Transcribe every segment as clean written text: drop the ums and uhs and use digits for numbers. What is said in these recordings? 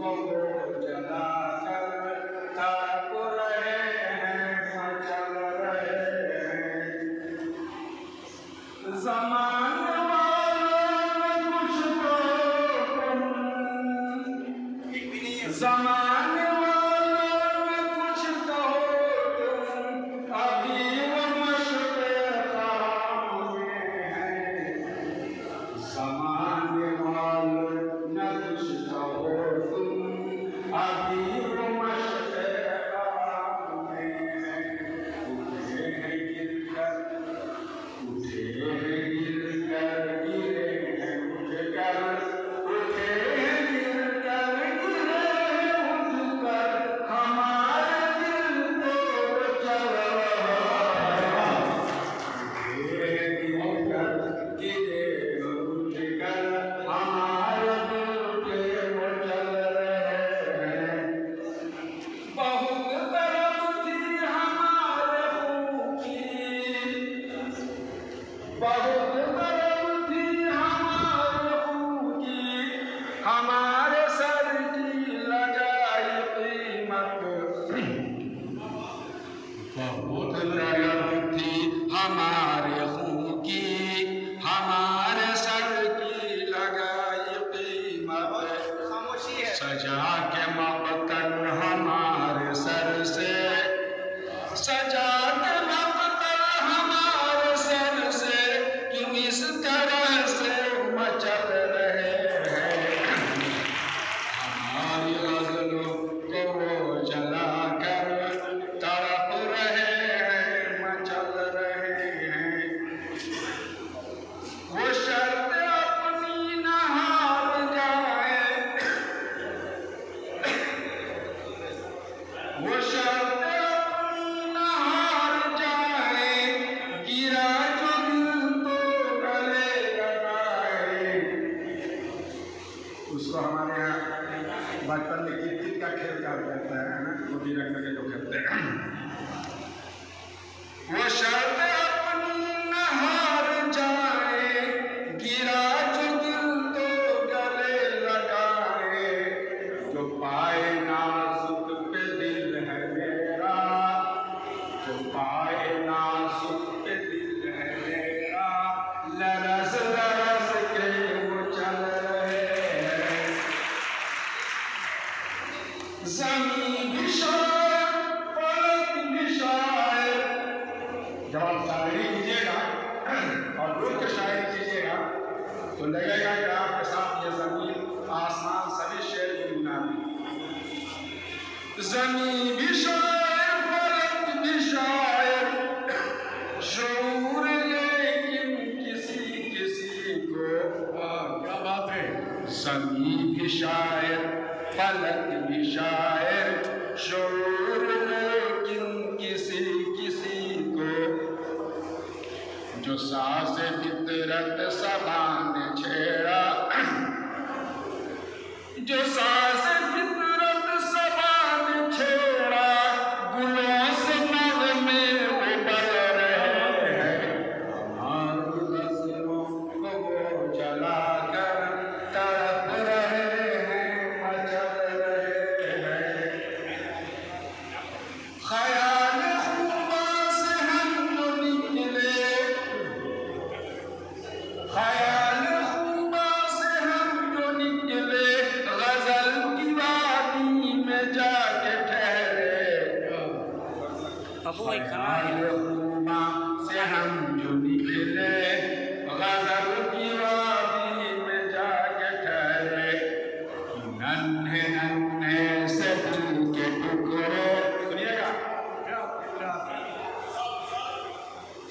को जला कर तड़प रहे हैं, मचल रहे हैं। ज़माने वालों में कुछ तो तुम, ज़माने वालों में कुछ तो तुम, अभी वो मशक़े ख़ाम में हैं। ज़माने वालों में कुछ तो तुम, अभी वो मशक़े ख़ाम में हैं। उठे हैं गिरकर, उठे हैं गिरकर, गिरे हैं उठकर, उठे हैं गिरकर, गिरे हैं उठकर, हमारे दिल तो चल रहा है। उठे हैं गिरकर, गिरे हैं उठकर, हमारे दिल पे वो चल रहे हैं। बहुत तड़प थी हमारे खून की, बहुत तड़प थी हमारे खून की, हमारे सर की लगाई कीमत। बहुत तड़प थी हमारे खून की, हमारे सर की लगाई कीमत। सजा के मक़तल हमारे सर से, सजा के मक़तल हमारे सर से, क्यों इस तरह से मचल रहे हैं। हमारी ग़ज़लों को वो जला कर तड़प रहे हैं, मचल रहे हैं। वो शर्त अपनी न हार जाए, वो शर्त अपनी न हार जाए, गिरा जो दिल तो गले लगाए। उसको हमारे यहाँ बचपन में कित का खेल कहा जाता है ना, गोटी रख के जो खेलते हैं। वो शर्त अपनी न हार जाए, गिरा जो दिल तो गले लगाए। जो पाए नाज़ुक पे दिल है मेरा, जो पाए नाज़ुक पे दिल है मेरा, लरज़ लरज़ के वो चल रहे हैं। ज़मीन भी शायर, फलक भी शायर। जब आप शायरी कीजिएगा और रुक के शायरी कीजिएगा तो लगेगा कि आपके साथ ये ज़मीन आसमान सभी शेर की गुनामी। ज़मीन भी शायर, फलक भी शायर, शऊर लेकिन किसी किसी को। क्या बात है। ज़मीन भी शायर, फलक भी शायर, शऊर लेकिन किसी किसी को। जो साज़ फितरत सबा ने छेड़ा, जो साज़ फितरत सबा ने छेड़ा, गुलों से नग़मे उबल रहे हैं। हमारी ग़ज़लों को वो जला कर तड़प रहे हैं, मचल रहे हैं। ख़याल ख़ुदा से हम जो निकले, ख़याल ख़ुदा से हम जो निकले, ग़ज़ल की वादी में जाके ठहरे। ख़याल ख़ुदा से हम जो निकले, ग़ज़ल की वादी में जाके ठहरे। नन्हे नन्हे से दिल के टुकड़े, सुनिएगा।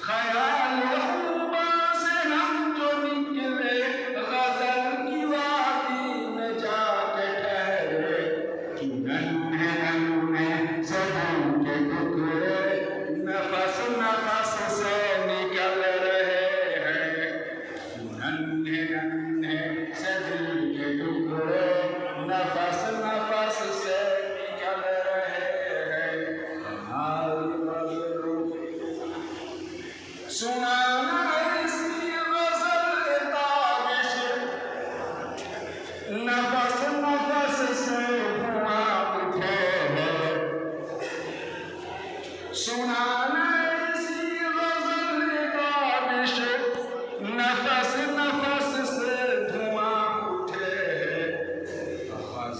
ख़याल ख़ुदा से हम जो निकले, ग़ज़ल की वादी में जाके ठहरे। नन्हे नन्हे से दिल के टुकड़े, नफ़स नफ़स से निकल रहे हैं। नन्हे नन्हे से दिल के टुकड़े, नफ़स नफ़स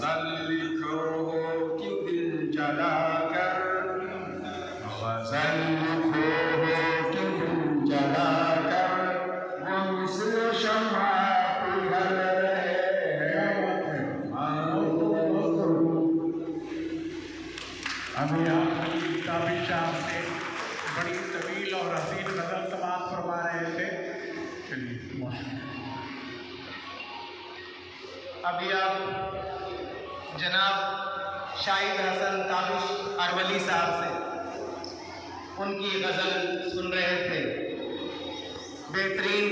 गजल लिखो क्यों दिल जला कर, गजल लिखो क्यों दिल जला कर, वो मिस्र शम्मा पिघल रहे हैं। अभी आप काफी शाम से बड़ी तवील और हसीन गजल समाप्त फरमा रहे थे। चलिए अभी आप जनाब शाहिद हसन ताबिश अरवली साहब से उनकी गज़ल सुन रहे थे। बेहतरीन